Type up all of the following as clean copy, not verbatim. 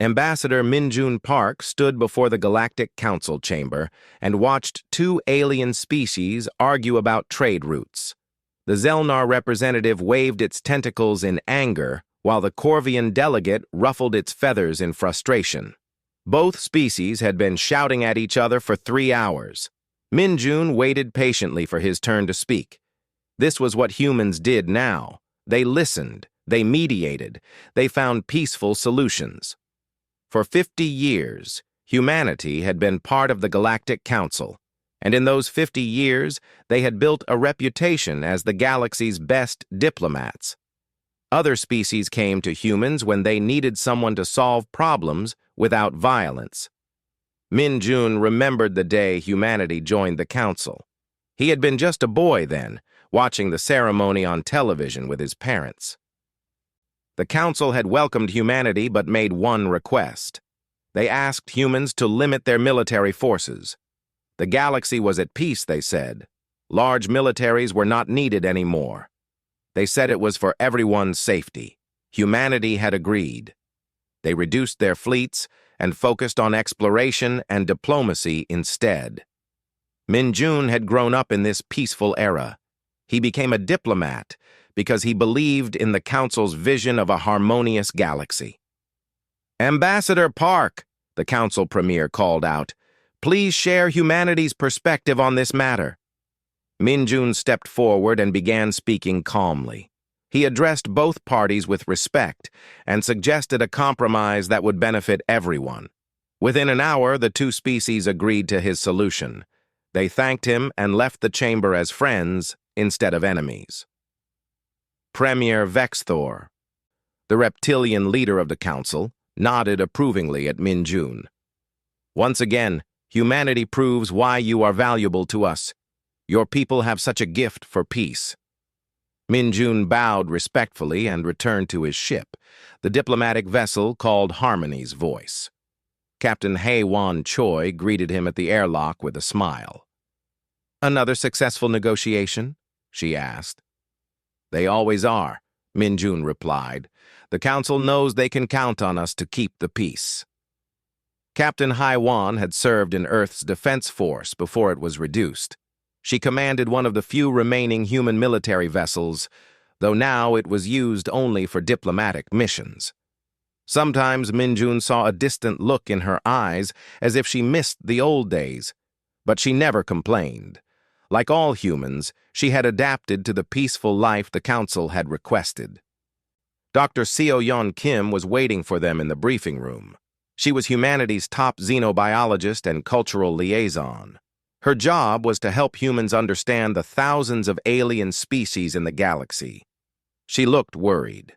Ambassador Minjun Park stood before the Galactic Council chamber and watched two alien species argue about trade routes. The Zelnar representative waved its tentacles in anger, while the Corvian delegate ruffled its feathers in frustration. Both species had been shouting at each other for 3 hours. Minjun waited patiently for his turn to speak. This was what humans did now. They listened, they mediated, they found peaceful solutions. For 50 years, humanity had been part of the Galactic Council, and in those 50 years, they had built a reputation as the galaxy's best diplomats. Other species came to humans when they needed someone to solve problems without violence. Minjun remembered the day humanity joined the Council. He had been just a boy then, watching the ceremony on television with his parents. The Council had welcomed humanity but made one request. They asked humans to limit their military forces. The galaxy was at peace, they said. Large militaries were not needed anymore. They said it was for everyone's safety. Humanity had agreed. They reduced their fleets and focused on exploration and diplomacy instead. Minjun had grown up in this peaceful era. He became a diplomat because he believed in the Council's vision of a harmonious galaxy. "Ambassador Park," the Council Premier called out, "please share humanity's perspective on this matter." Minjun stepped forward and began speaking calmly. He addressed both parties with respect and suggested a compromise that would benefit everyone. Within an hour, the two species agreed to his solution. They thanked him and left the chamber as friends instead of enemies. Premier Vexthor, the reptilian leader of the Council, nodded approvingly at Minjun. "Once again, humanity proves why you are valuable to us. Your people have such a gift for peace." Minjun bowed respectfully and returned to his ship, the diplomatic vessel called Harmony's Voice. Captain Hei-Wan Choi greeted him at the airlock with a smile. "Another successful negotiation?" she asked. "They always are," Minjun replied. "The Council knows they can count on us to keep the peace." Captain Hei-Wan had served in Earth's defense force before it was reduced. She commanded one of the few remaining human military vessels, though now it was used only for diplomatic missions. Sometimes Minjun saw a distant look in her eyes, as if she missed the old days, but she never complained. Like all humans, she had adapted to the peaceful life the Council had requested. Dr. Seo-Yeon Kim was waiting for them in the briefing room. She was humanity's top xenobiologist and cultural liaison. Her job was to help humans understand the thousands of alien species in the galaxy. She looked worried.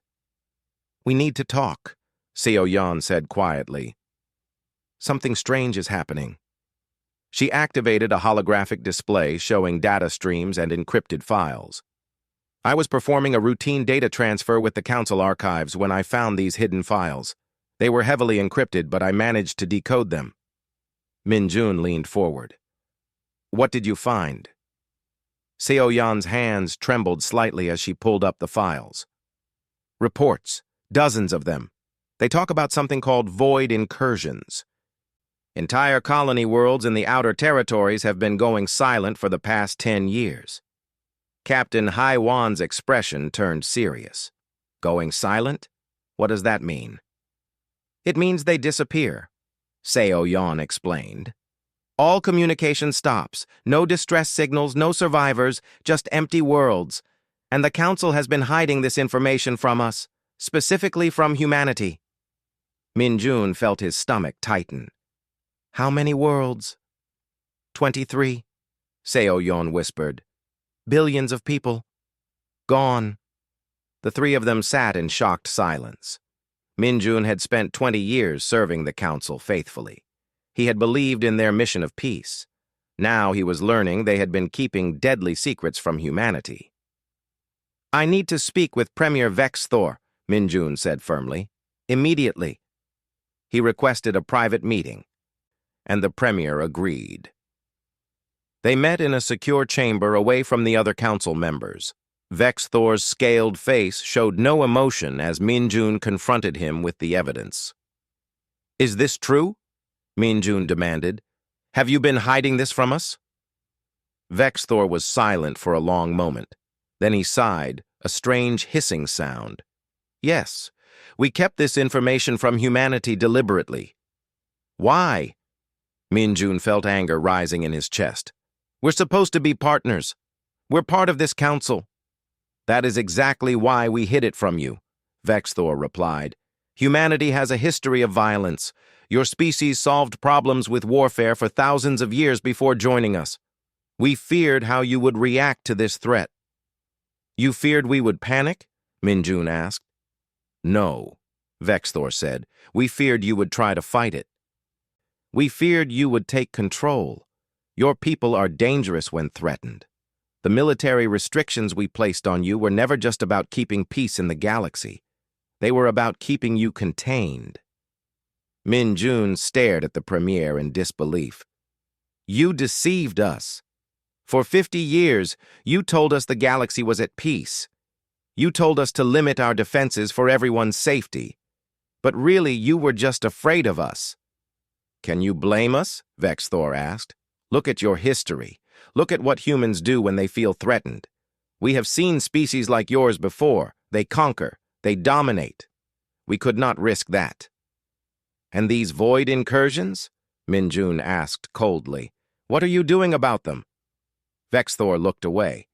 "We need to talk," Seo-Yeon said quietly. "Something strange is happening." She activated a holographic display showing data streams and encrypted files. "I was performing a routine data transfer with the Council archives when I found these hidden files. They were heavily encrypted, but I managed to decode them." Minjun leaned forward. "What did you find?" Seo-Yeon's hands trembled slightly as she pulled up the files. "Reports, dozens of them. They talk about something called void incursions. Entire colony worlds in the outer territories have been going silent for the past 10 years. Captain Hei-Wan's expression turned serious. "Going silent? What does that mean?" "It means they disappear," Seo-Yeon explained. "All communication stops. No distress signals, no survivors, just empty worlds. And the Council has been hiding this information from us, specifically from humanity." Minjun felt his stomach tighten. "How many worlds?" 23, Seo-Yeon whispered. "Billions of people. Gone." The three of them sat in shocked silence. Minjun had spent 20 years serving the Council faithfully. He had believed in their mission of peace. Now he was learning they had been keeping deadly secrets from humanity. "I need to speak with Premier Vexthor," Minjun said firmly. "Immediately." He requested a private meeting, and the Premier agreed. They met in a secure chamber away from the other Council members. Vexthor's scaled face showed no emotion as Minjun confronted him with the evidence. Is this true? Minjun demanded. Have you been hiding this from us? Vexthor was silent for a long moment. Then he sighed, a strange hissing sound. Yes, we kept this information from humanity deliberately. Why? Minjun felt anger rising in his chest. We're supposed to be partners. We're part of this council. That is exactly why we hid it from you, Vexthor replied. Humanity has a history of violence. Your species solved problems with warfare for thousands of years before joining us. We feared how you would react to this threat. You feared we would panic? Minjun asked. No, Vexthor said. We feared you would try to fight it. We feared you would take control. Your people are dangerous when threatened. The military restrictions we placed on you were never just about keeping peace in the galaxy. They were about keeping you contained. Minjun stared at the Premier in disbelief. You deceived us. For 50 years, you told us the galaxy was at peace. You told us to limit our defenses for everyone's safety. But really, you were just afraid of us. Can you blame us? Vexthor asked. Look at your history. Look at what humans do when they feel threatened. We have seen species like yours before. They conquer. They dominate. We could not risk that. And these void incursions? Minjun asked coldly. What are you doing about them? Vexthor looked away.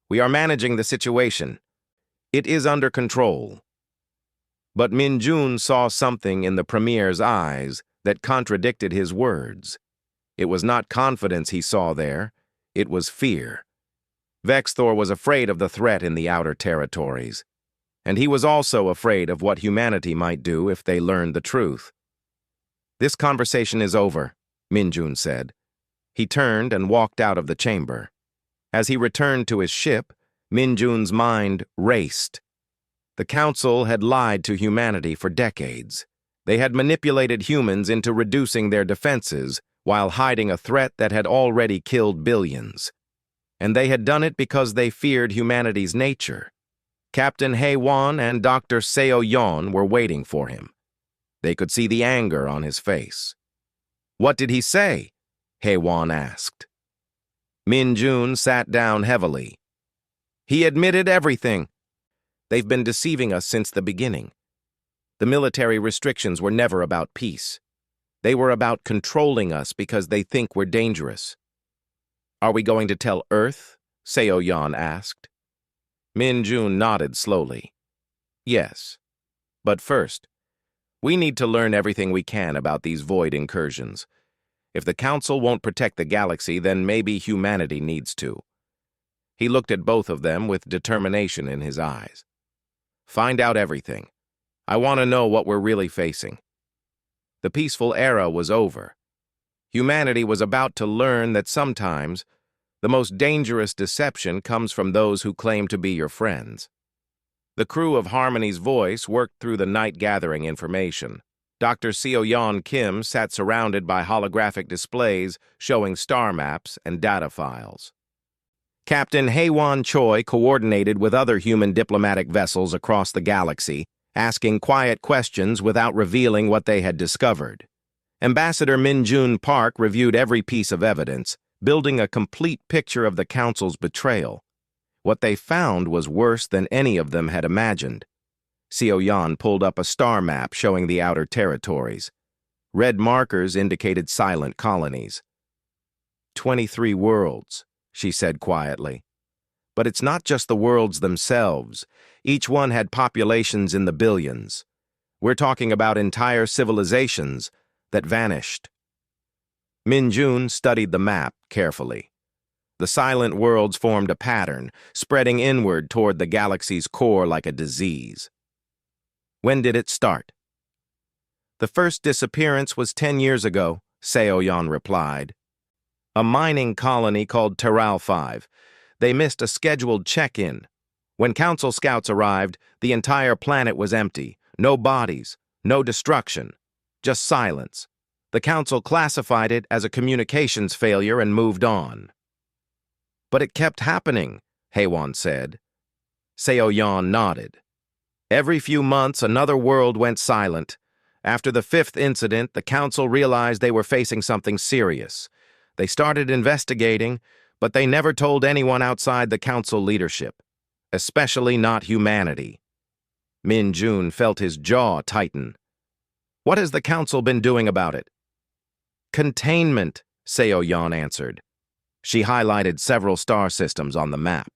We are managing the situation. It is under control. But Minjun saw something in the Premier's eyes that contradicted his words. It was not confidence he saw there. It was fear. Vexthor was afraid of the threat in the outer territories. And he was also afraid of what humanity might do if they learned the truth. This conversation is over, Minjun said. He turned and walked out of the chamber. As he returned to his ship, Minjun's mind raced. The Council had lied to humanity for decades. They had manipulated humans into reducing their defenses while hiding a threat that had already killed billions. And they had done it because they feared humanity's nature. Captain Heywan and Dr. Seo Yon were waiting for him. They could see the anger on his face. What did he say? Heywan asked. Minjun sat down heavily. He admitted everything. They've been deceiving us since the beginning. The military restrictions were never about peace. They were about controlling us because they think we're dangerous. Are we going to tell Earth? Seo Yon asked. Minjun nodded slowly. Yes. But first, we need to learn everything we can about these void incursions. If the Council won't protect the galaxy, then maybe humanity needs to. He looked at both of them with determination in his eyes. Find out everything. I want to know what we're really facing. The peaceful era was over. Humanity was about to learn that sometimes the most dangerous deception comes from those who claim to be your friends. The crew of Harmony's Voice worked through the night gathering information. Dr. Seo-Yeon Kim sat surrounded by holographic displays showing star maps and data files. Captain Haewon Choi coordinated with other human diplomatic vessels across the galaxy, asking quiet questions without revealing what they had discovered. Ambassador Min-Jun Park reviewed every piece of evidence, building a complete picture of the Council's betrayal. What they found was worse than any of them had imagined. Seo-Yeon pulled up a star map showing the outer territories. Red markers indicated silent colonies. 23 worlds, she said quietly. But it's not just the worlds themselves. Each one had populations in the billions. We're talking about entire civilizations that vanished. Min-Jun studied the map carefully. The silent worlds formed a pattern, spreading inward toward the galaxy's core like a disease. When did it start? The first disappearance was 10 years ago, Seo-Yeon replied. A mining colony called Teral 5. They missed a scheduled check-in. When Council scouts arrived, the entire planet was empty. No bodies, no destruction, just silence. The Council classified it as a communications failure and moved on. But it kept happening, Haewon said. Seo-Yeon nodded. Every few months, another world went silent. After the fifth incident, the council realized they were facing something serious. They started investigating, but they never told anyone outside the council leadership, especially not humanity. Min Jun felt his jaw tighten. What has the council been doing about it? Containment, Seo Yan answered. She highlighted several star systems on the map.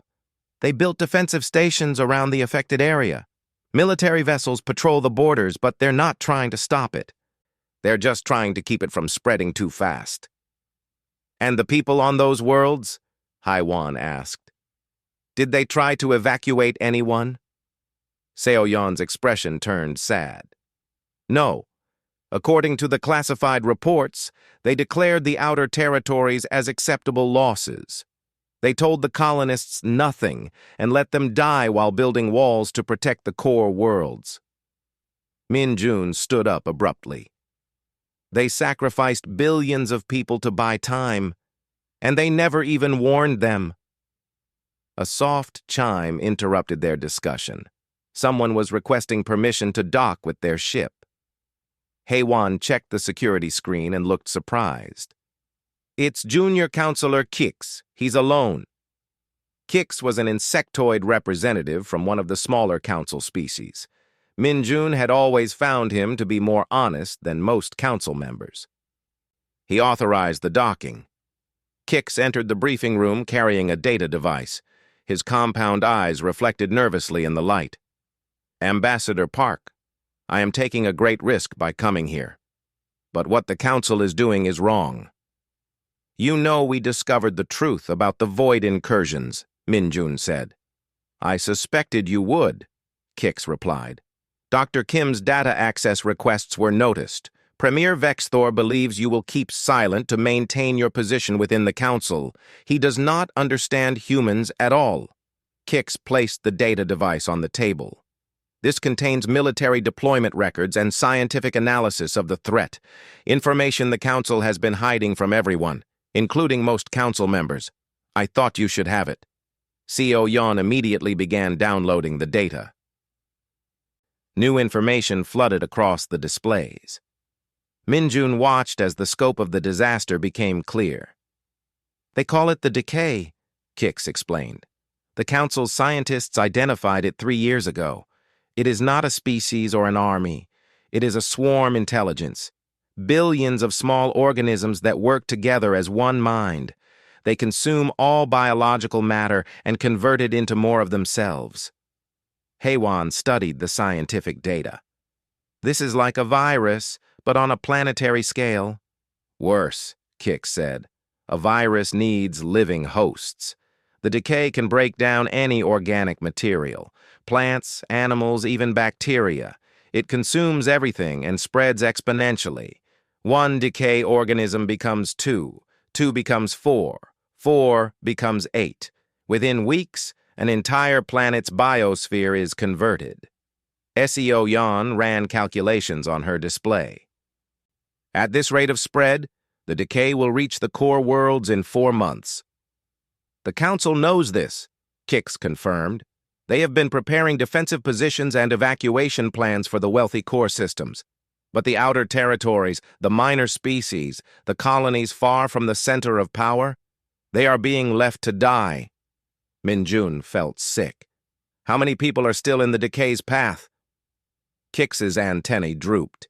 They built defensive stations around the affected area. Military vessels patrol the borders, but they're not trying to stop it. They're just trying to keep it from spreading too fast. And the people on those worlds? Haiwan asked. Did they try to evacuate anyone? Seo Yan's expression turned sad. No. According to the classified reports, they declared the outer territories as acceptable losses. They told the colonists nothing and let them die while building walls to protect the core worlds. Min Jun stood up abruptly. They sacrificed billions of people to buy time, and they never even warned them. A soft chime interrupted their discussion. Someone was requesting permission to dock with their ship. Haiwan checked the security screen and looked surprised. It's Junior Counselor Kix. He's alone. Kix was an insectoid representative from one of the smaller council species. Min Jun had always found him to be more honest than most council members. He authorized the docking. Kix entered the briefing room carrying a data device. His compound eyes reflected nervously in the light. Ambassador Park, I am taking a great risk by coming here. But what the council is doing is wrong. You know we discovered the truth about the void incursions, Min Jun said. I suspected you would, Kix replied. Dr. Kim's data access requests were noticed. Premier Vexthor believes you will keep silent to maintain your position within the council. He does not understand humans at all. Kix placed the data device on the table. This contains military deployment records and scientific analysis of the threat, information the council has been hiding from everyone, including most council members. I thought you should have it. Seo Yan immediately began downloading the data. New information flooded across the displays. Min Jun watched as the scope of the disaster became clear. They call it the decay, Kix explained. The council's scientists identified it 3 years ago. It is not a species or an army. It is a swarm intelligence. Billions of small organisms that work together as one mind. They consume all biological matter and convert it into more of themselves. Haiwan studied the scientific data. This is like a virus, but on a planetary scale. Worse, Kix said. A virus needs living hosts. The decay can break down any organic material. Plants, animals, even bacteria. It consumes everything and spreads exponentially. One decay organism becomes 2, 2 becomes 4, 4 becomes 8. Within weeks, an entire planet's biosphere is converted. Seo Yan ran calculations on her display. At this rate of spread, the decay will reach the core worlds in 4 months. The council knows this, Kix confirmed. They have been preparing defensive positions and evacuation plans for the wealthy core systems. But the outer territories, the minor species, the colonies far from the center of power, they are being left to die. Min Jun felt sick. How many people are still in the decay's path? Kix's antennae drooped.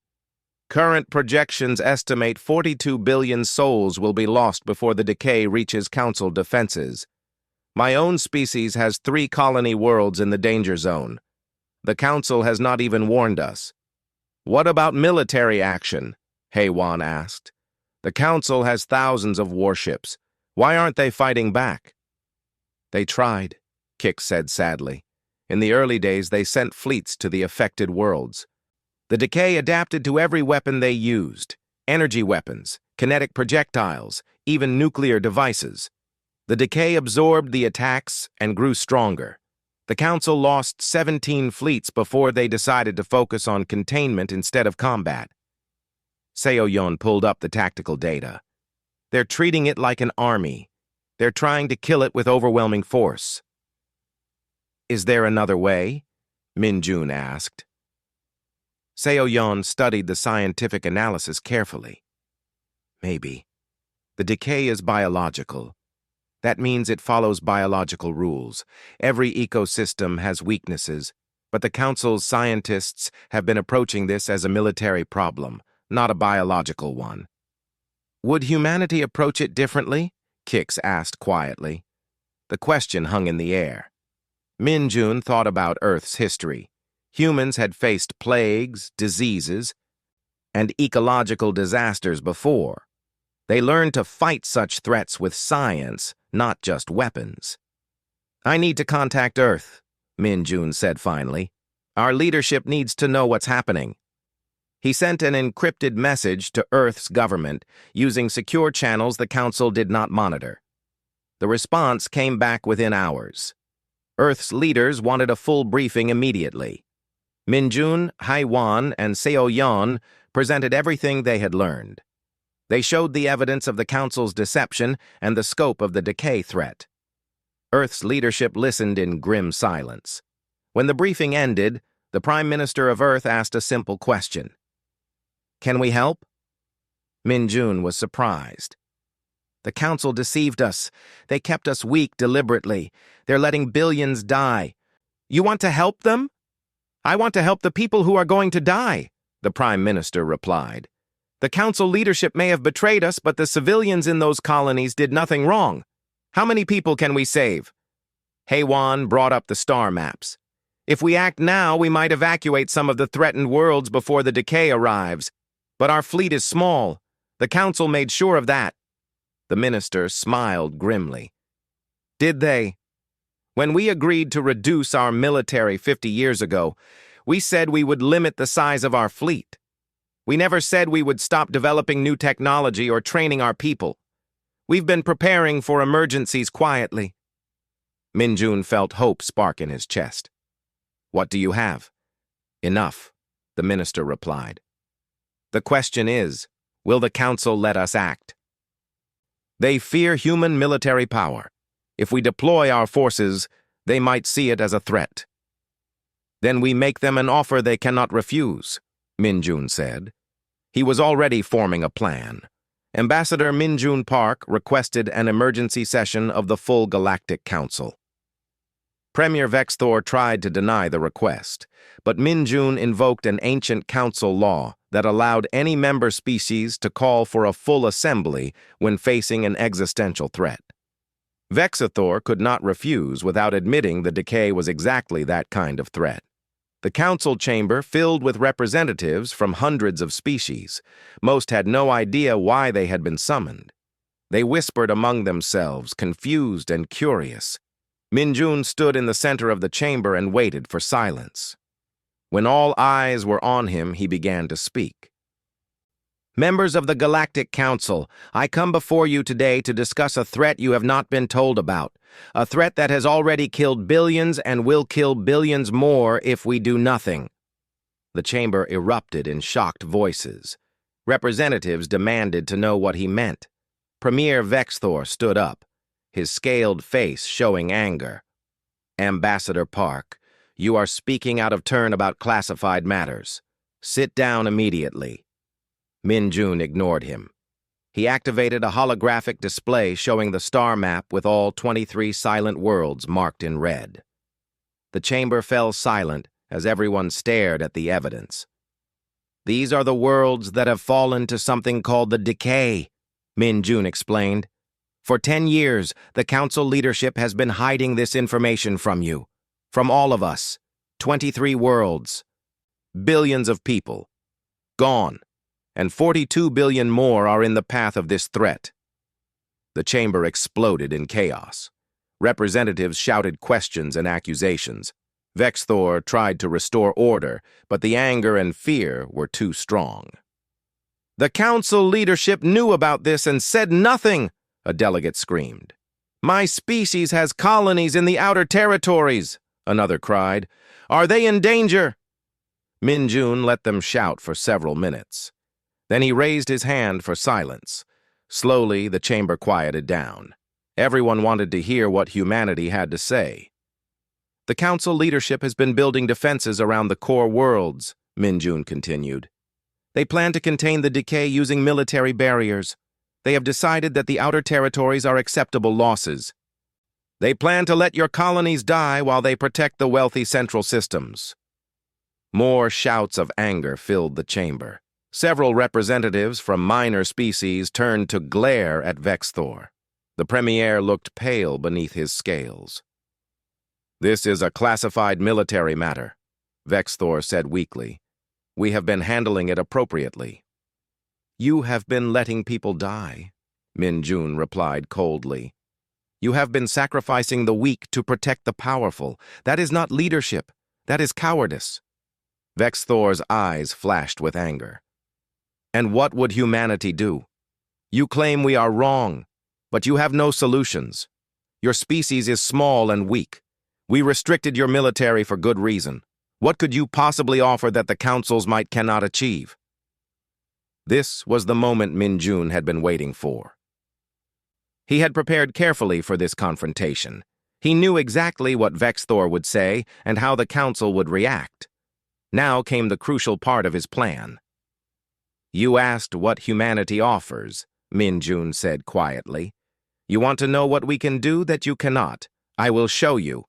Current projections estimate 42 billion souls will be lost before the decay reaches council defenses. My own species has 3 colony worlds in the danger zone. The council has not even warned us. What about military action? Haiwan asked. The council has thousands of warships. Why aren't they fighting back? They tried, Kix said sadly. In the early days, they sent fleets to the affected worlds. The decay adapted to every weapon they used. Energy weapons, kinetic projectiles, even nuclear devices. The decay absorbed the attacks and grew stronger. The council lost 17 fleets before they decided to focus on containment instead of combat. Seo Yan pulled up the tactical data. They're treating it like an army. They're trying to kill it with overwhelming force. Is there another way? Min Jun asked. Seo-yeon studied the scientific analysis carefully. Maybe. The decay is biological. That means it follows biological rules. Every ecosystem has weaknesses, but the Council's scientists have been approaching this as a military problem, not a biological one. Would humanity approach it differently? Kix asked quietly. The question hung in the air. Min-jun thought about Earth's history. Humans had faced plagues, diseases, and ecological disasters before. They learned to fight such threats with science, not just weapons. I need to contact Earth, Min-jun said finally. Our leadership needs to know what's happening. He sent an encrypted message to Earth's government using secure channels the Council did not monitor. The response came back within hours. Earth's leaders wanted a full briefing immediately. Min-jun, Haiwan, and Seo-yeon presented everything they had learned. They showed the evidence of the Council's deception and the scope of the decay threat. Earth's leadership listened in grim silence. When the briefing ended, the Prime Minister of Earth asked a simple question. Can we help? Min-jun was surprised. The Council deceived us. They kept us weak deliberately. They're letting billions die. You want to help them? I want to help the people who are going to die, the Prime Minister replied. The Council leadership may have betrayed us, but the civilians in those colonies did nothing wrong. How many people can we save? Haiwan brought up the star maps. If we act now, we might evacuate some of the threatened worlds before the decay arrives. But our fleet is small. The Council made sure of that. The minister smiled grimly. Did they? When we agreed to reduce our military 50 years ago, we said we would limit the size of our fleet. We never said we would stop developing new technology or training our people. We've been preparing for emergencies quietly. Min-jun felt hope spark in his chest. What do you have? Enough, the minister replied. The question is, will the Council let us act? They fear human military power. If we deploy our forces, they might see it as a threat. Then we make them an offer they cannot refuse, Min-jun said. He was already forming a plan. Ambassador Min-jun Park requested an emergency session of the full Galactic Council. Premier Vexthor tried to deny the request, but Min-jun invoked an ancient council law that allowed any member species to call for a full assembly when facing an existential threat. Vexthor could not refuse without admitting the decay was exactly that kind of threat. The council chamber filled with representatives from hundreds of species. Most had no idea why they had been summoned. They whispered among themselves, confused and curious. Min-jun stood in the center of the chamber and waited for silence. When all eyes were on him, he began to speak. Members of the Galactic Council, I come before you today to discuss a threat you have not been told about. A threat that has already killed billions and will kill billions more if we do nothing. The chamber erupted in shocked voices. Representatives demanded to know what he meant. Premier Vexthor stood up, his scaled face showing anger. Ambassador Park, you are speaking out of turn about classified matters. Sit down immediately. Min-jun ignored him. He activated a holographic display showing the star map with all 23 silent worlds marked in red. The chamber fell silent as everyone stared at the evidence. These are the worlds that have fallen to something called the decay, Min-jun explained. For 10 years, the council leadership has been hiding this information from you. From all of us. 23 worlds. Billions of people. Gone. And 42 billion more are in the path of this threat. The chamber exploded in chaos. Representatives shouted questions and accusations. Vexthor tried to restore order, but the anger and fear were too strong. The council leadership knew about this and said nothing, a delegate screamed. My species has colonies in the outer territories, another cried. Are they in danger? Min-jun let them shout for several minutes. Then he raised his hand for silence. Slowly, the chamber quieted down. Everyone wanted to hear what humanity had to say. The council leadership has been building defenses around the core worlds, Minjun continued. They plan to contain the decay using military barriers. They have decided that the outer territories are acceptable losses. They plan to let your colonies die while they protect the wealthy central systems. More shouts of anger filled the chamber. Several representatives from minor species turned to glare at Vexthor. The Premier looked pale beneath his scales. "This is a classified military matter," Vexthor said weakly. "We have been handling it appropriately." "You have been letting people die," Minjun replied coldly. "You have been sacrificing the weak to protect the powerful. That is not leadership. That is cowardice." Vexthor's eyes flashed with anger. "And what would humanity do? You claim we are wrong, but you have no solutions. Your species is small and weak. We restricted your military for good reason. What could you possibly offer that the councils cannot achieve?" This was the moment Minjun had been waiting for. He had prepared carefully for this confrontation. He knew exactly what Vexthor would say and how the council would react. Now came the crucial part of his plan. "You asked what humanity offers," Minjun said quietly. "You want to know what we can do that you cannot. I will show you."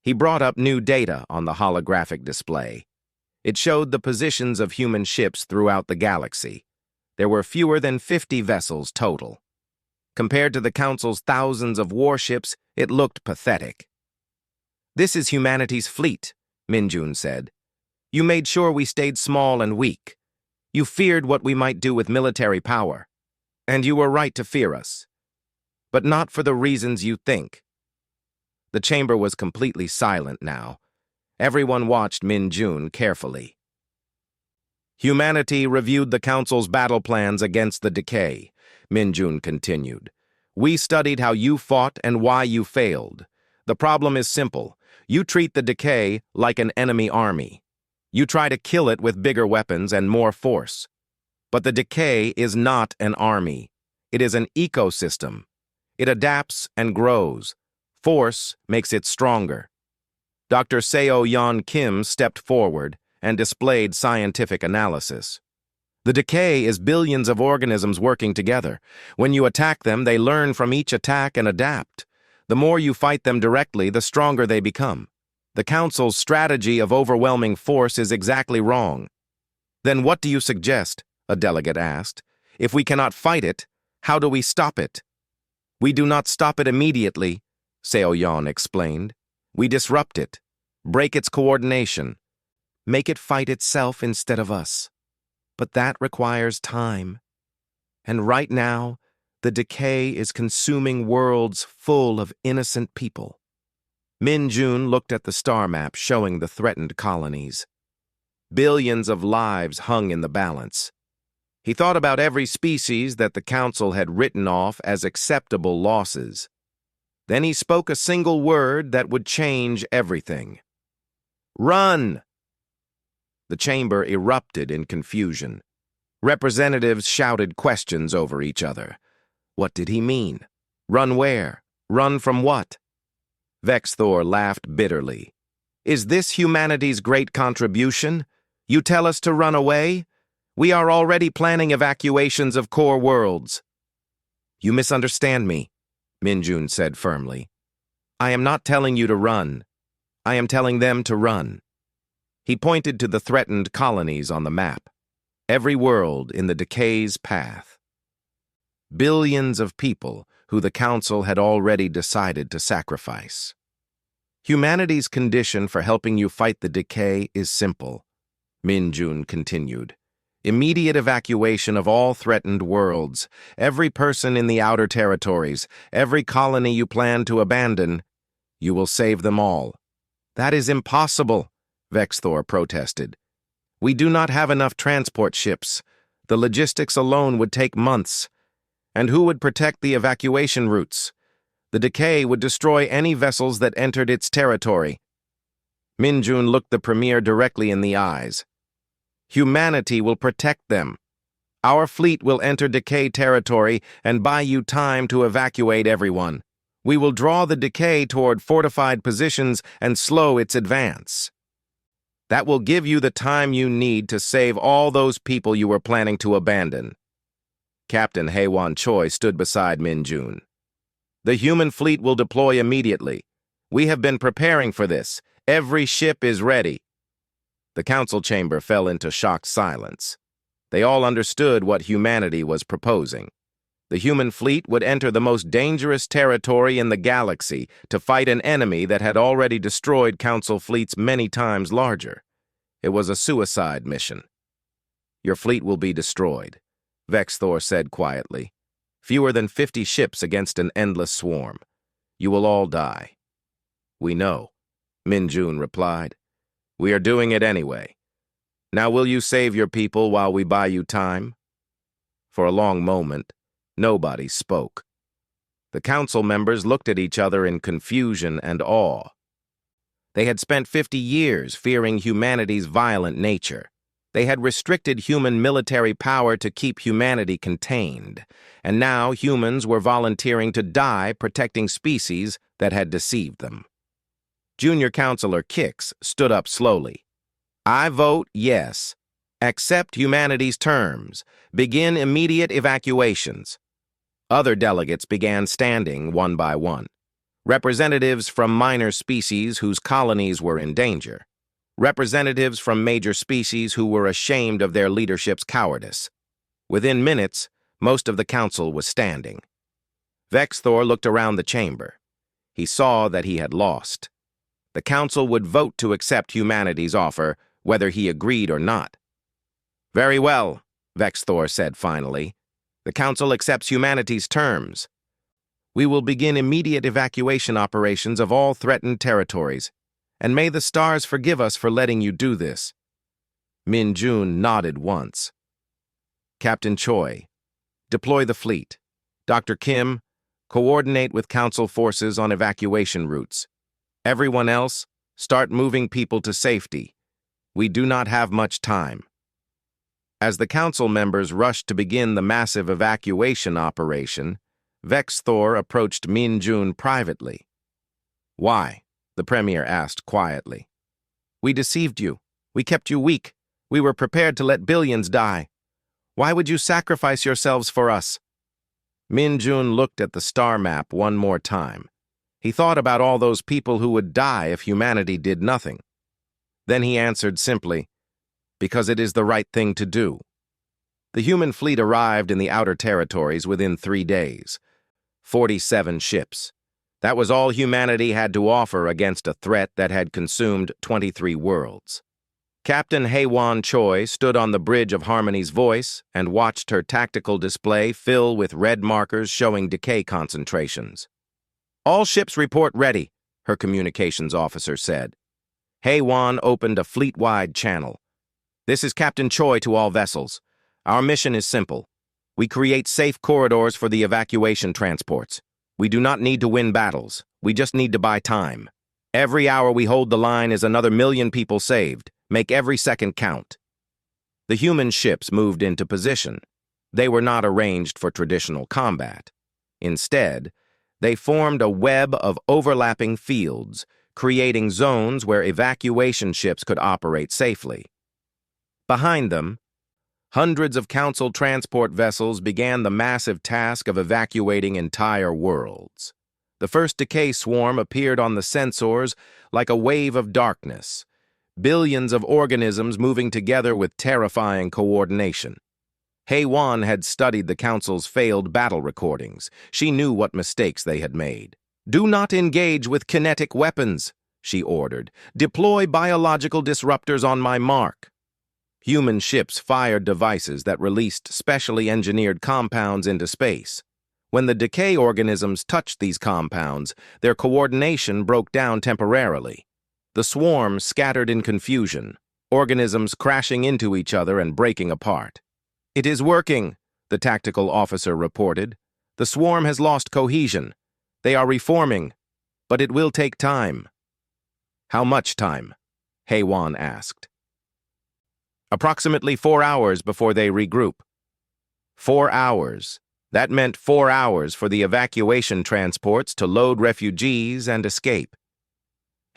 He brought up new data on the holographic display. It showed the positions of human ships throughout the galaxy. There were fewer than 50 vessels total. Compared to the Council's thousands of warships, it looked pathetic. "This is humanity's fleet," Minjun said. "You made sure we stayed small and weak. You feared what we might do with military power. And you were right to fear us. But not for the reasons you think." The chamber was completely silent now. Everyone watched Minjun carefully. "Humanity reviewed the Council's battle plans against the decay," Minjun continued. "We studied how you fought and why you failed. The problem is simple. You treat the decay like an enemy army. You try to kill it with bigger weapons and more force. But the decay is not an army. It is an ecosystem. It adapts and grows. Force makes it stronger." Dr. Seo Yeon Kim stepped forward and displayed scientific analysis. "The decay is billions of organisms working together. When you attack them, they learn from each attack and adapt. The more you fight them directly, the stronger they become. The Council's strategy of overwhelming force is exactly wrong." "Then what do you suggest?" a delegate asked. "If we cannot fight it, how do we stop it?" "We do not stop it immediately," Seo Yeon explained. "We disrupt it, break its coordination, make it fight itself instead of us. But that requires time. And right now, the decay is consuming worlds full of innocent people." Minjun looked at the star map showing the threatened colonies. Billions of lives hung in the balance. He thought about every species that the Council had written off as acceptable losses. Then he spoke a single word that would change everything. "Run!" The chamber erupted in confusion. Representatives shouted questions over each other. What did he mean? Run where? Run from what? Vexthor laughed bitterly. "Is this humanity's great contribution? You tell us to run away? We are already planning evacuations of core worlds." "You misunderstand me," Minjun said firmly. "I am not telling you to run. I am telling them to run." He pointed to the threatened colonies on the map. Every world in the decay's path. Billions of people who the Council had already decided to sacrifice. "Humanity's condition for helping you fight the decay is simple," Minjun continued. "Immediate evacuation of all threatened worlds, every person in the outer territories, every colony you plan to abandon, you will save them all." "That is impossible," Vexthor protested. "We do not have enough transport ships. The logistics alone would take months. And who would protect the evacuation routes? The decay would destroy any vessels that entered its territory." Minjun looked the Premier directly in the eyes. "Humanity will protect them. Our fleet will enter decay territory and buy you time to evacuate everyone. We will draw the decay toward fortified positions and slow its advance." That will give you the time you need to save all those people you were planning to abandon. Captain Haewon Choi stood beside Min Jun. The human fleet will deploy immediately. We have been preparing for this. Every ship is ready. The council chamber fell into shocked silence. They all understood what humanity was proposing. The human fleet would enter the most dangerous territory in the galaxy to fight an enemy that had already destroyed council fleets many times larger. It was a suicide mission. Your fleet will be destroyed, Vexthor said quietly. Fewer than 50 ships against an endless swarm. You will all die. We know, Min Jun replied. We are doing it anyway. Now will you save your people while we buy you time? For a long moment, nobody spoke. The council members looked at each other in confusion and awe. They had spent 50 years fearing humanity's violent nature. They had restricted human military power to keep humanity contained, and now humans were volunteering to die protecting species that had deceived them. Junior Counselor Kix stood up slowly. I vote yes. Accept humanity's terms. Begin immediate evacuations. Other delegates began standing one by one. Representatives from minor species whose colonies were in danger. Representatives from major species who were ashamed of their leadership's cowardice. Within minutes, most of the council was standing. Vexthor looked around the chamber. He saw that he had lost. The council would vote to accept humanity's offer, whether he agreed or not. Very well, Vexthor said finally. The council accepts humanity's terms. We will begin immediate evacuation operations of all threatened territories, and may the stars forgive us for letting you do this. Min Jun nodded once. Captain Choi, deploy the fleet. Dr. Kim, coordinate with council forces on evacuation routes. Everyone else, start moving people to safety. We do not have much time. As the council members rushed to begin the massive evacuation operation, Vexthor approached Min Jun privately. Why? The Premier asked quietly. We deceived you. We kept you weak. We were prepared to let billions die. Why would you sacrifice yourselves for us? Min Jun looked at the star map one more time. He thought about all those people who would die if humanity did nothing. Then he answered simply, because it is the right thing to do. The human fleet arrived in the outer territories within 3 days. 47 ships. That was all humanity had to offer against a threat that had consumed 23 worlds. Captain Haewon Choi stood on the bridge of Harmony's Voice and watched her tactical display fill with red markers showing decay concentrations. All ships report ready, her communications officer said. Haewon opened a fleet-wide channel. This is Captain Choi to all vessels. Our mission is simple. We create safe corridors for the evacuation transports. We do not need to win battles. We just need to buy time. Every hour we hold the line is another 1 million people saved. Make every second count. The human ships moved into position. They were not arranged for traditional combat. Instead, they formed a web of overlapping fields, creating zones where evacuation ships could operate safely. Behind them, hundreds of council transport vessels began the massive task of evacuating entire worlds. The first decay swarm appeared on the sensors like a wave of darkness, billions of organisms moving together with terrifying coordination. Haewon had studied the council's failed battle recordings. She knew what mistakes they had made. Do not engage with kinetic weapons, she ordered. Deploy biological disruptors on my mark. Human ships fired devices that released specially engineered compounds into space. When the decay organisms touched these compounds, their coordination broke down temporarily. The swarm scattered in confusion, organisms crashing into each other and breaking apart. It is working, the tactical officer reported. The swarm has lost cohesion. They are reforming, but it will take time. How much time? Haewon asked. Approximately 4 hours before they regroup. 4 hours. That meant 4 hours for the evacuation transports to load refugees and escape.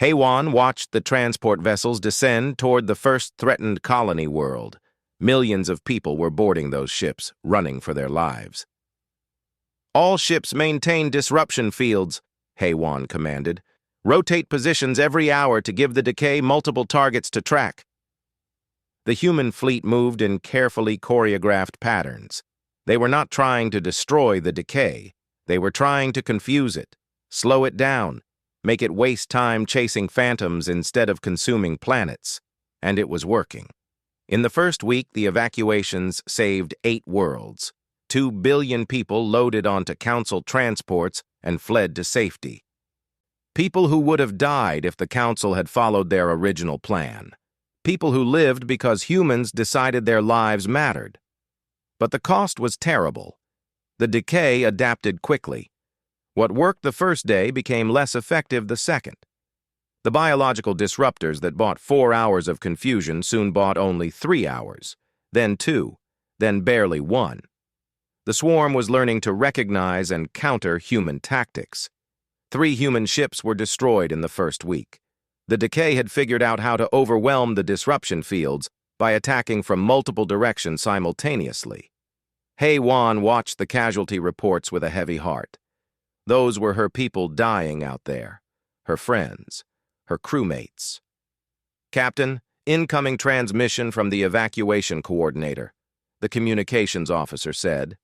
Haywan watched the transport vessels descend toward the first threatened colony world. Millions of people were boarding those ships, running for their lives. "All ships maintain disruption fields," Haywan commanded. "Rotate positions every hour to give the decay multiple targets to track." The human fleet moved in carefully choreographed patterns. They were not trying to destroy the decay. They were trying to confuse it, slow it down, make it waste time chasing phantoms instead of consuming planets. And it was working. In the first week, the evacuations saved 8 worlds. 2 billion people loaded onto Council transports and fled to safety. People who would have died if the Council had followed their original plan. People who lived because humans decided their lives mattered. But the cost was terrible. The decay adapted quickly. What worked the first day became less effective the second. The biological disruptors that bought 4 hours of confusion soon bought only 3 hours, then 2, then barely 1. The swarm was learning to recognize and counter human tactics. 3 human ships were destroyed in the first week. The decay had figured out how to overwhelm the disruption fields by attacking from multiple directions simultaneously. Haywan watched the casualty reports with a heavy heart. Those were her people dying out there, her friends, her crewmates. "Captain, incoming transmission from the evacuation coordinator," the communications officer said.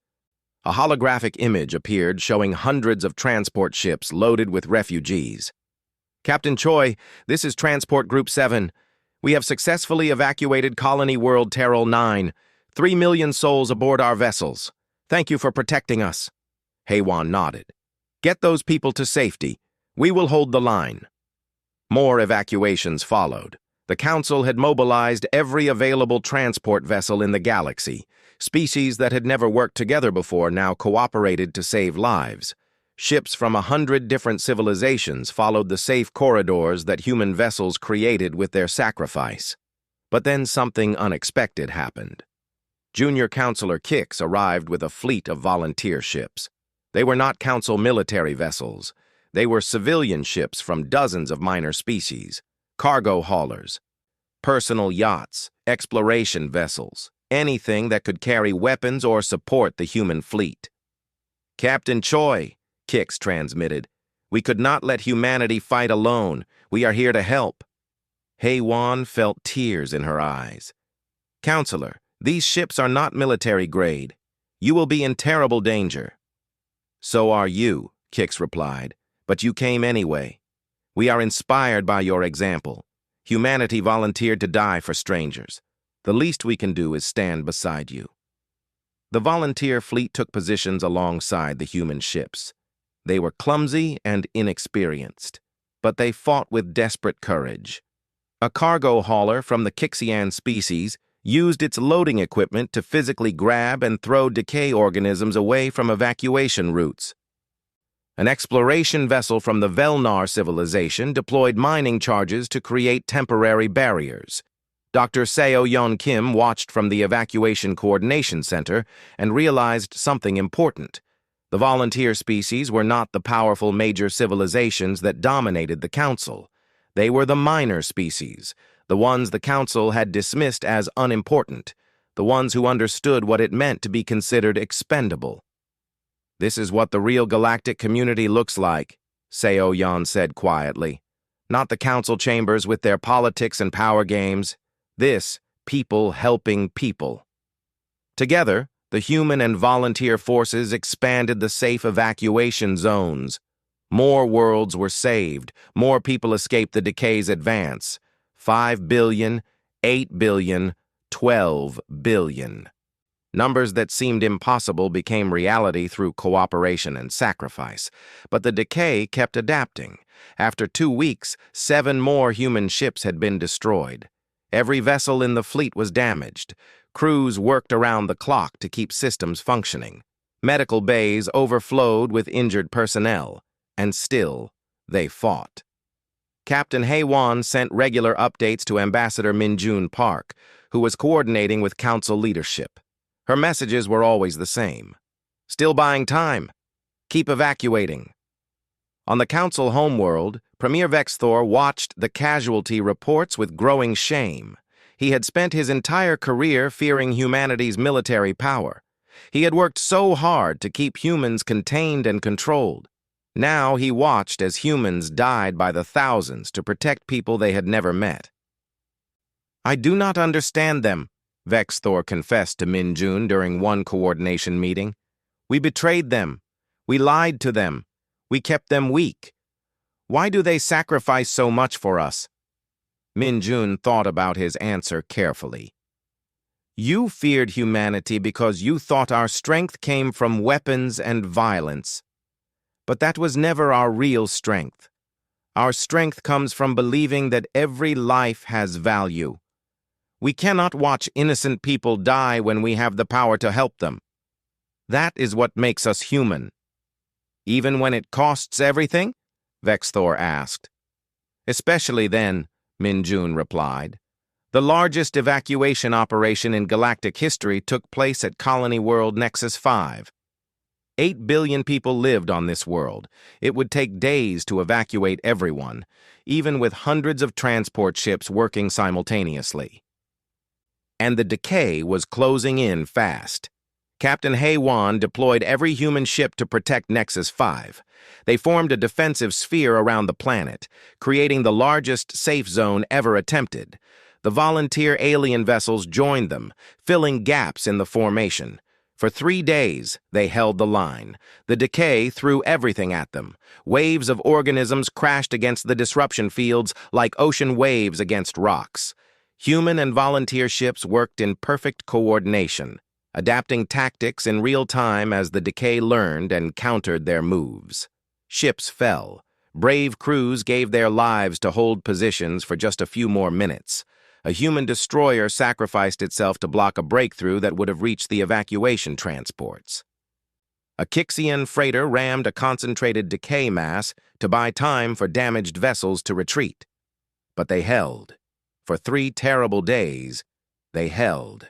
A holographic image appeared showing hundreds of transport ships loaded with refugees. "Captain Choi, this is Transport Group 7. We have successfully evacuated Colony World Terrell 9. 3 million souls aboard our vessels. Thank you for protecting us." Haywan nodded. "Get those people to safety. We will hold the line." More evacuations followed. The Council had mobilized every available transport vessel in the galaxy. Species that had never worked together before now cooperated to save lives. Ships from 100 different civilizations followed the safe corridors that human vessels created with their sacrifice. But then something unexpected happened. Junior Counselor Kix arrived with a fleet of volunteer ships. They were not Council military vessels. They were civilian ships from dozens of minor species, cargo haulers, personal yachts, exploration vessels, anything that could carry weapons or support the human fleet. "Captain Choi," Kix transmitted, "we could not let humanity fight alone. We are here to help." Haywan felt tears in her eyes. "Counselor, these ships are not military grade. You will be in terrible danger." "So are you," Kix replied, "but you came anyway. We are inspired by your example. Humanity volunteered to die for strangers. The least we can do is stand beside you." The volunteer fleet took positions alongside the human ships. They were clumsy and inexperienced, but they fought with desperate courage. A cargo hauler from the Kixian species used its loading equipment to physically grab and throw decay organisms away from evacuation routes. An exploration vessel from the Velnar civilization deployed mining charges to create temporary barriers. Dr. Seo Yeon Kim watched from the Evacuation Coordination Center and realized something important. The volunteer species were not the powerful major civilizations that dominated the Council. They were the minor species, the ones the Council had dismissed as unimportant, the ones who understood what it meant to be considered expendable. "This is what the real galactic community looks like," Seo Yeon said quietly. "Not the Council chambers with their politics and power games. This, people helping people." Together, the human and volunteer forces expanded the safe evacuation zones. More worlds were saved, more people escaped the decay's advance. 5 billion, 8 billion, 12 billion. Numbers that seemed impossible became reality through cooperation and sacrifice. But the decay kept adapting. After 2 weeks, 7 more human ships had been destroyed. Every vessel in the fleet was damaged. Crews worked around the clock to keep systems functioning. Medical bays overflowed with injured personnel. And still, they fought. Captain Haywan sent regular updates to Ambassador Minjun Park, who was coordinating with Council leadership. Her messages were always the same. "Still buying time. Keep evacuating." On the Council homeworld, Premier Vexthor watched the casualty reports with growing shame. He had spent his entire career fearing humanity's military power. He had worked so hard to keep humans contained and controlled. Now he watched as humans died by the thousands to protect people they had never met. "I do not understand them," Vexthor confessed to Min-Jun during one coordination meeting. "We betrayed them. We lied to them. We kept them weak. Why do they sacrifice so much for us?" Min-Jun thought about his answer carefully. "You feared humanity because you thought our strength came from weapons and violence. But that was never our real strength. Our strength comes from believing that every life has value. We cannot watch innocent people die when we have the power to help them. That is what makes us human." "Even when it costs everything?" Vexthor asked. "Especially then," Min-Jun replied. "The largest evacuation operation in galactic history took place at Colony World Nexus 5. 8 billion people lived on this world. It would take days to evacuate everyone, even with hundreds of transport ships working simultaneously. And the decay was closing in fast. Captain HFY deployed every human ship to protect Nexus 5. They formed a defensive sphere around the planet, creating the largest safe zone ever attempted. The volunteer alien vessels joined them, filling gaps in the formation. For 3 days, they held the line. The decay threw everything at them. Waves of organisms crashed against the disruption fields like ocean waves against rocks. Human and volunteer ships worked in perfect coordination, adapting tactics in real time as the decay learned and countered their moves. Ships fell. Brave crews gave their lives to hold positions for just a few more minutes. A human destroyer sacrificed itself to block a breakthrough that would have reached the evacuation transports. A Kixian freighter rammed a concentrated decay mass to buy time for damaged vessels to retreat. But they held. For 3 terrible days, they held.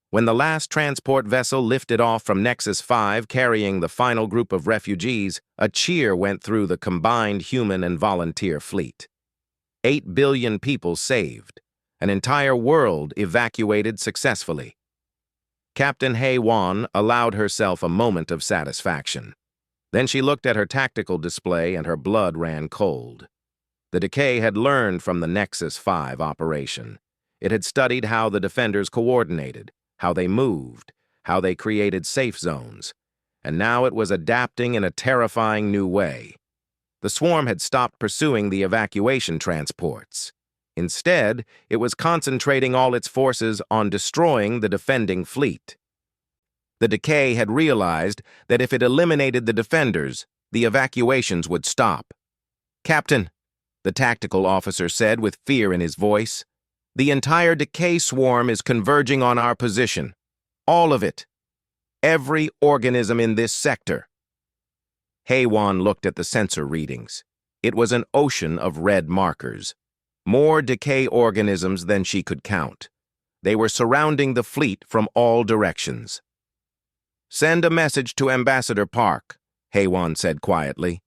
When the last transport vessel lifted off from Nexus 5 carrying the final group of refugees, a cheer went through the combined human and volunteer fleet. 8 billion people saved. An entire world evacuated successfully. Captain HFY allowed herself a moment of satisfaction. Then she looked at her tactical display and her blood ran cold. The decay had learned from the Nexus 5 operation. It had studied how the defenders coordinated, how they moved, how they created safe zones, and now it was adapting in a terrifying new way. The swarm had stopped pursuing the evacuation transports. Instead, it was concentrating all its forces on destroying the defending fleet. The decay had realized that if it eliminated the defenders, the evacuations would stop. "Captain," the tactical officer said with fear in his voice, "the entire decay swarm is converging on our position. All of it. Every organism in this sector." HFY looked at the sensor readings. It was an ocean of red markers. More decay organisms than she could count. They were surrounding the fleet from all directions. "Send a message to Ambassador Park," HFY said quietly.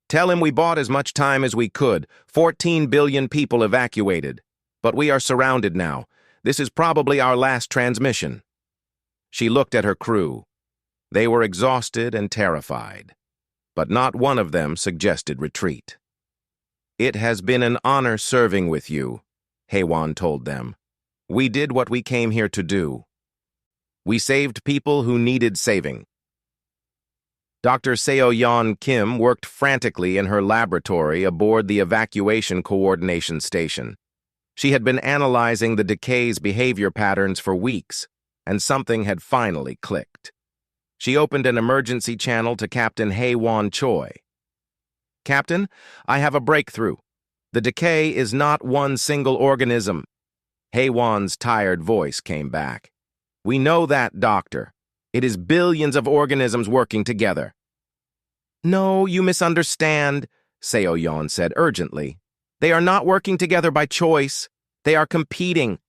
"Tell him we bought as much time as we could. 14 billion people evacuated. But we are surrounded now. This is probably our last transmission." She looked at her crew. They were exhausted and terrified. But not one of them suggested retreat. "It has been an honor serving with you," HFY told them. "We did what we came here to do. We saved people who needed saving." Dr. Seo-Yeon Kim worked frantically in her laboratory aboard the evacuation coordination station. She had been analyzing the decay's behavior patterns for weeks, and something had finally clicked. She opened an emergency channel to Captain Hae-Won Choi. "Captain, I have a breakthrough. The decay is not one single organism." Hae-Won's tired voice came back. "We know that, Doctor. It is billions of organisms working together." "No, you misunderstand," Seo-Yeon said urgently. "They are not working together by choice. They are competing.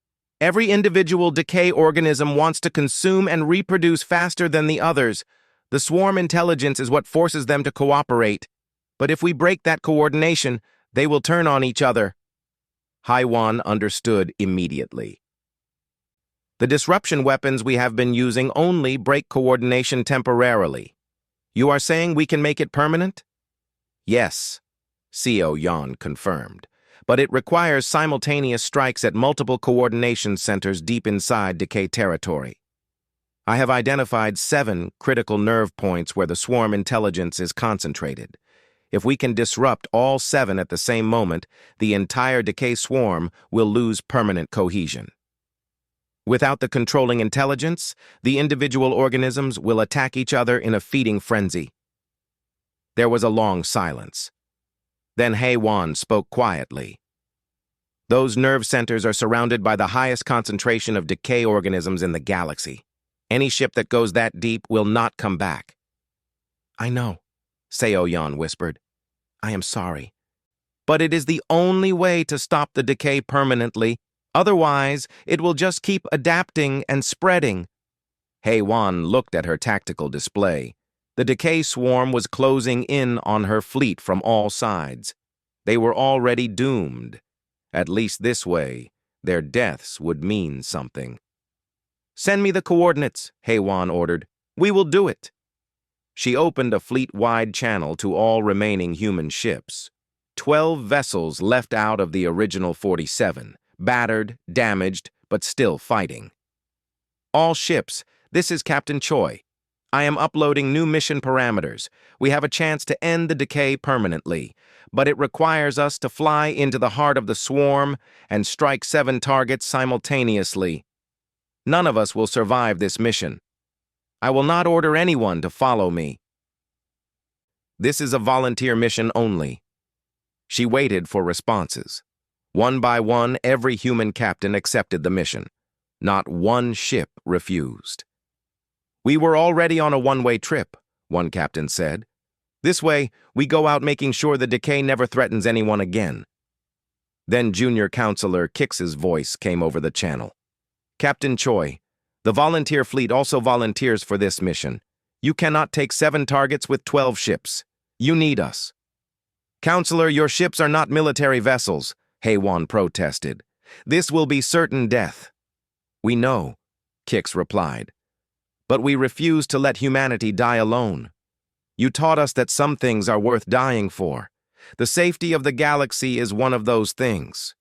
Every individual decay organism wants to consume and reproduce faster than the others. The swarm intelligence is what forces them to cooperate. But if we break that coordination, they will turn on each other. Haiwan understood immediately. The disruption weapons we have been using only break coordination temporarily. You are saying we can make it permanent? Yes, Seo Yan confirmed. But it requires simultaneous strikes at multiple coordination centers deep inside decay territory. I have identified 7 critical nerve points where the swarm intelligence is concentrated. If we can disrupt all 7 at the same moment, the entire decay swarm will lose permanent cohesion. Without the controlling intelligence, the individual organisms will attack each other in a feeding frenzy. There was a long silence. Then Haiwan spoke quietly. Those nerve centers are surrounded by the highest concentration of decay organisms in the galaxy. Any ship that goes that deep will not come back. I know, Seo Yan whispered. I am sorry. But it is the only way to stop the decay permanently. Otherwise, it will just keep adapting and spreading. Haiwan looked at her tactical display. The decay swarm was closing in on her fleet from all sides. They were already doomed. At least this way, their deaths would mean something. Send me the coordinates, Haiwan ordered. We will do it. She opened a fleet-wide channel to all remaining human ships. 12 vessels left out of the original 47, battered, damaged, but still fighting. All ships, this is Captain Choi. I am uploading new mission parameters. We have a chance to end the decay permanently, but it requires us to fly into the heart of the swarm and strike 7 targets simultaneously. None of us will survive this mission. I will not order anyone to follow me. This is a volunteer mission only. She waited for responses. One by one, every human captain accepted the mission. Not one ship refused. We were already on a one-way trip, one captain said. This way, we go out making sure the decay never threatens anyone again. Then Junior Counselor Kix's voice came over the channel. Captain Choi, the volunteer fleet also volunteers for this mission. You cannot take 7 targets with 12 ships. You need us. Counselor, your ships are not military vessels, Haiwan protested. This will be certain death. We know, Kix replied. But we refuse to let humanity die alone. You taught us that some things are worth dying for. The safety of the galaxy is one of those things.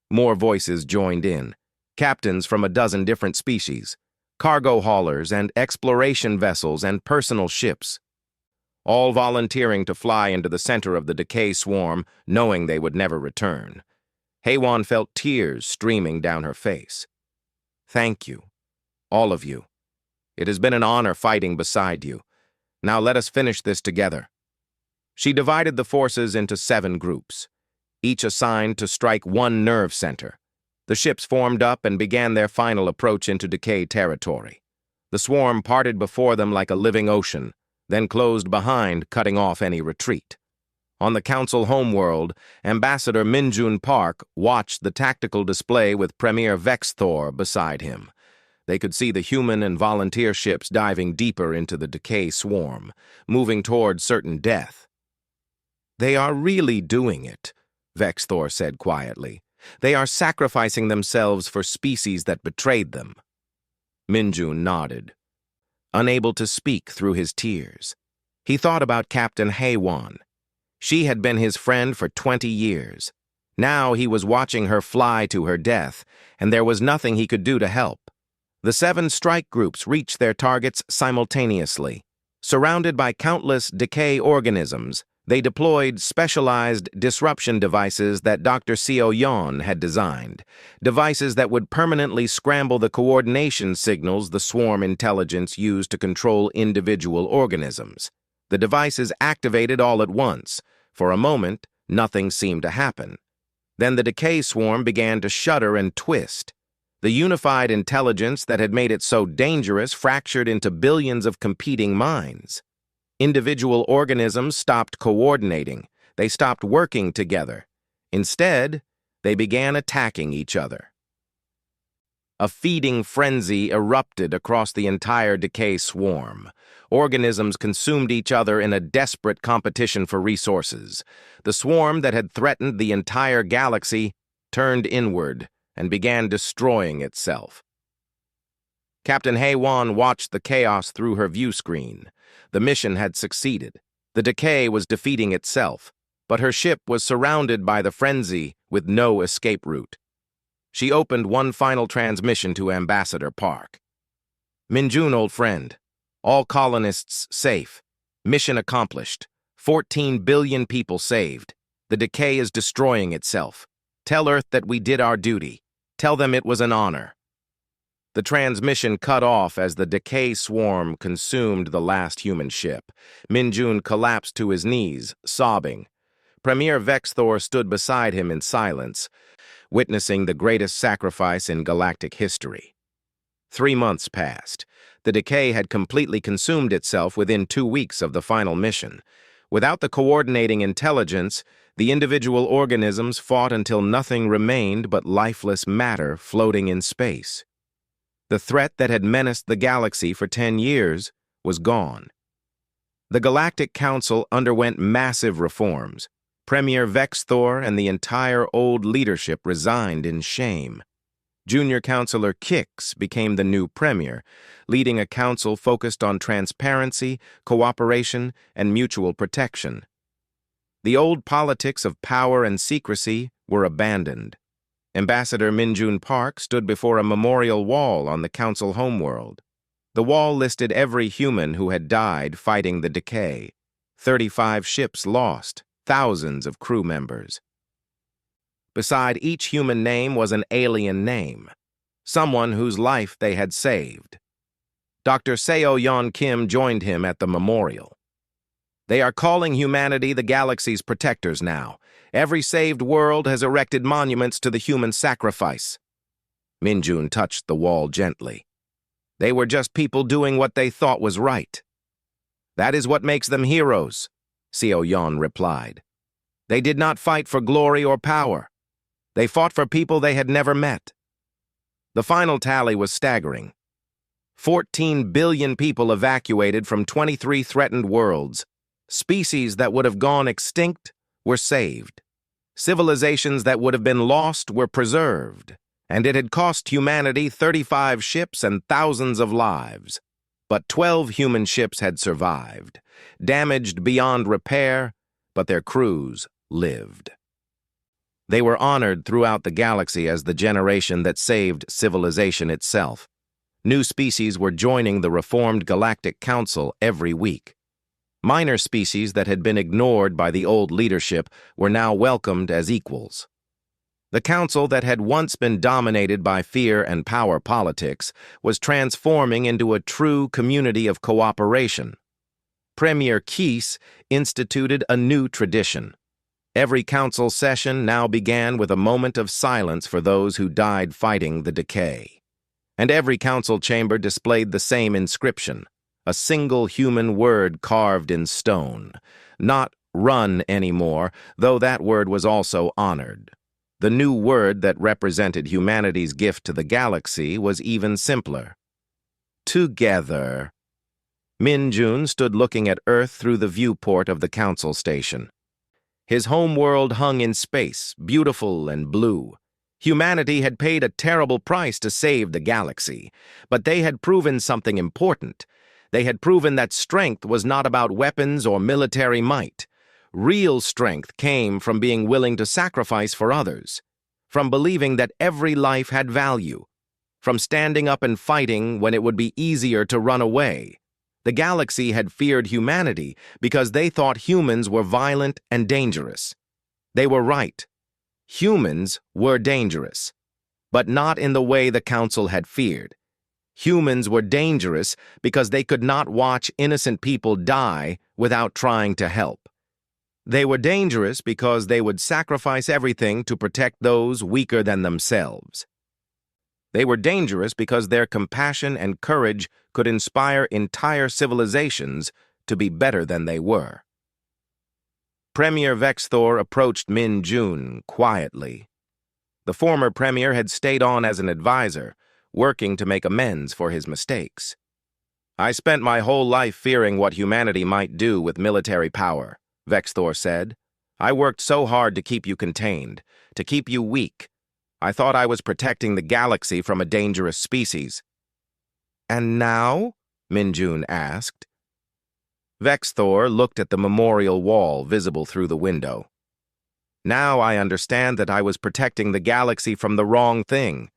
More voices joined in. Captains from a dozen different species, cargo haulers and exploration vessels and personal ships. All volunteering to fly into the center of the decay swarm, knowing they would never return. Haiwan felt tears streaming down her face. Thank you, all of you. It has been an honor fighting beside you. Now let us finish this together. She divided the forces into 7 groups, each assigned to strike 1 nerve center. The ships formed up and began their final approach into decay territory. The swarm parted before them like a living ocean, then closed behind, cutting off any retreat. On the Council homeworld, Ambassador Minjun Park watched the tactical display with Premier Vexthor beside him. They could see the human and volunteer ships diving deeper into the decay swarm, moving toward certain death. They are really doing it, Vexthor said quietly. They are sacrificing themselves for species that betrayed them. Minjun nodded, unable to speak through his tears. He thought about Captain Haiwan. She had been his friend for 20 years. Now he was watching her fly to her death, and there was nothing he could do to help. The 7 strike groups reached their targets simultaneously. Surrounded by countless decay organisms, they deployed specialized disruption devices that Dr. Seo Yan had designed, devices that would permanently scramble the coordination signals the swarm intelligence used to control individual organisms. The devices activated all at once. For a moment, nothing seemed to happen. Then the decay swarm began to shudder and twist. The unified intelligence that had made it so dangerous fractured into billions of competing minds. Individual organisms stopped coordinating. They stopped working together. Instead, they began attacking each other. A feeding frenzy erupted across the entire decay swarm. Organisms consumed each other in a desperate competition for resources. The swarm that had threatened the entire galaxy turned inward and began destroying itself. Captain Haywan watched the chaos through her view screen. The mission had succeeded. The decay was defeating itself, but her ship was surrounded by the frenzy with no escape route. She opened one final transmission to Ambassador Park. Minjun, old friend. All colonists safe. Mission accomplished. 14 billion people saved. The decay is destroying itself. Tell Earth that we did our duty. Tell them it was an honor. The transmission cut off as the decay swarm consumed the last human ship. Minjun collapsed to his knees, sobbing. Premier Vexthor stood beside him in silence, witnessing the greatest sacrifice in galactic history. 3 months passed. The decay had completely consumed itself within 2 weeks of the final mission. Without the coordinating intelligence, the individual organisms fought until nothing remained but lifeless matter floating in space. The threat that had menaced the galaxy for 10 years was gone. The Galactic Council underwent massive reforms. Premier Vexthor and the entire old leadership resigned in shame. Junior Counselor Kix became the new premier, leading a council focused on transparency, cooperation, and mutual protection. The old politics of power and secrecy were abandoned. Ambassador Minjun Park stood before a memorial wall on the council homeworld. The wall listed every human who had died fighting the decay. 35 ships lost, thousands of crew members. Beside each human name was an alien name, someone whose life they had saved. Dr. Seo Yeon Kim joined him at the memorial. They are calling humanity the galaxy's protectors now. Every saved world has erected monuments to the human sacrifice. Minjun touched the wall gently. They were just people doing what they thought was right. That is what makes them heroes, Seo Yeon replied. They did not fight for glory or power. They fought for people they had never met. The final tally was staggering. 14 billion people evacuated from 23 threatened worlds. Species that would have gone extinct were saved. Civilizations that would have been lost were preserved. And it had cost humanity 35 ships and thousands of lives. But 12 human ships had survived, damaged beyond repair, but their crews lived. They were honored throughout the galaxy as the generation that saved civilization itself. New species were joining the reformed Galactic Council every week. Minor species that had been ignored by the old leadership were now welcomed as equals. The council that had once been dominated by fear and power politics was transforming into a true community of cooperation. Premier Keese instituted a new tradition. Every council session now began with a moment of silence for those who died fighting the decay. And every council chamber displayed the same inscription, a single human word carved in stone. Not run anymore, though that word was also honored. The new word that represented humanity's gift to the galaxy was even simpler. Together. Minjun stood looking at Earth through the viewport of the council station. His homeworld hung in space, beautiful and blue. Humanity had paid a terrible price to save the galaxy, but they had proven something important. They had proven that strength was not about weapons or military might. Real strength came from being willing to sacrifice for others, from believing that every life had value, from standing up and fighting when it would be easier to run away. The galaxy had feared humanity because they thought humans were violent and dangerous. They were right. Humans were dangerous, but not in the way the council had feared. Humans were dangerous because they could not watch innocent people die without trying to help. They were dangerous because they would sacrifice everything to protect those weaker than themselves. They were dangerous because their compassion and courage could inspire entire civilizations to be better than they were. Premier Vexthor approached Minjun quietly. The former premier had stayed on as an advisor, working to make amends for his mistakes. "I spent my whole life fearing what humanity might do with military power," Vexthor said. "I worked so hard to keep you contained, to keep you weak. I thought I was protecting the galaxy from a dangerous species." "And now?" Minjun asked. Vexthor looked at the memorial wall visible through the window. "Now I understand that I was protecting the galaxy from the wrong thing.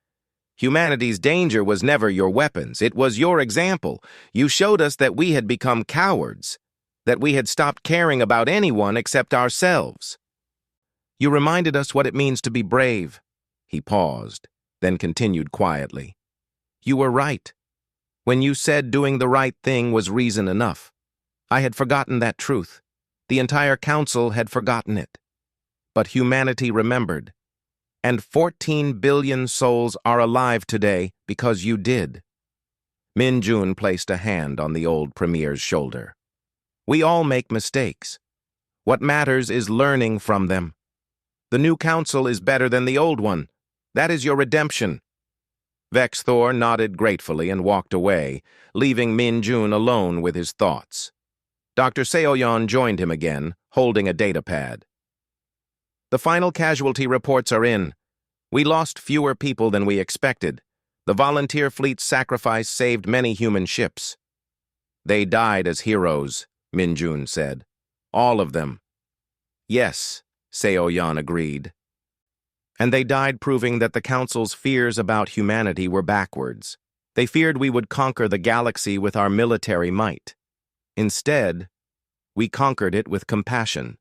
Humanity's danger was never your weapons. It was your example. You showed us that we had become cowards, that we had stopped caring about anyone except ourselves. You reminded us what it means to be brave." He paused, then continued quietly. "You were right. When you said doing the right thing was reason enough. I had forgotten that truth. The entire council had forgotten it. But humanity remembered. And 14 billion souls are alive today because you did." Minjun placed a hand on the old premier's shoulder. "We all make mistakes. What matters is learning from them. The new council is better than the old one. That is your redemption." Vexthor nodded gratefully and walked away, leaving Minjun alone with his thoughts. Dr. Seoyon joined him again, holding a datapad. "The final casualty reports are in. We lost fewer people than we expected. The volunteer fleet's sacrifice saved many human ships." "They died as heroes," Minjun said. "All of them." "Yes," Seoyon agreed. "And they died proving that the Council's fears about humanity were backwards. They feared we would conquer the galaxy with our military might. Instead, we conquered it with compassion."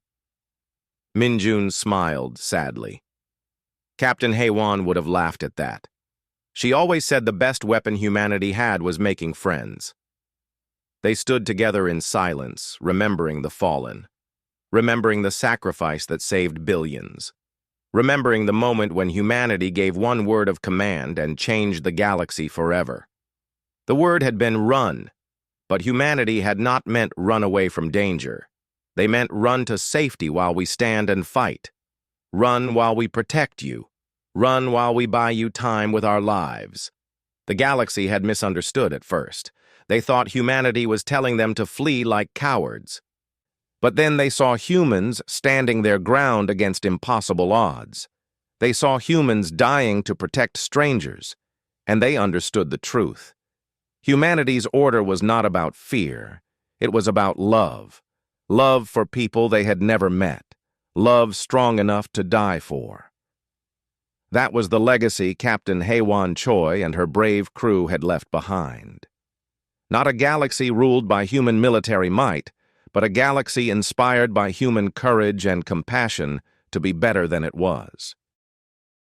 Minjun smiled sadly. Captain Haywan would have laughed at that. She always said the best weapon humanity had was making friends. They stood together in silence, remembering the fallen, remembering the sacrifice that saved billions, remembering the moment when humanity gave one word of command and changed the galaxy forever. The word had been run, but humanity had not meant run away from danger. They meant run to safety while we stand and fight. Run while we protect you. Run while we buy you time with our lives. The galaxy had misunderstood at first. They thought humanity was telling them to flee like cowards. But then they saw humans standing their ground against impossible odds. They saw humans dying to protect strangers, and they understood the truth. Humanity's order was not about fear. It was about love. Love for people they had never met. Love strong enough to die for. That was the legacy Captain Haywan Choi and her brave crew had left behind. Not a galaxy ruled by human military might, but a galaxy inspired by human courage and compassion to be better than it was.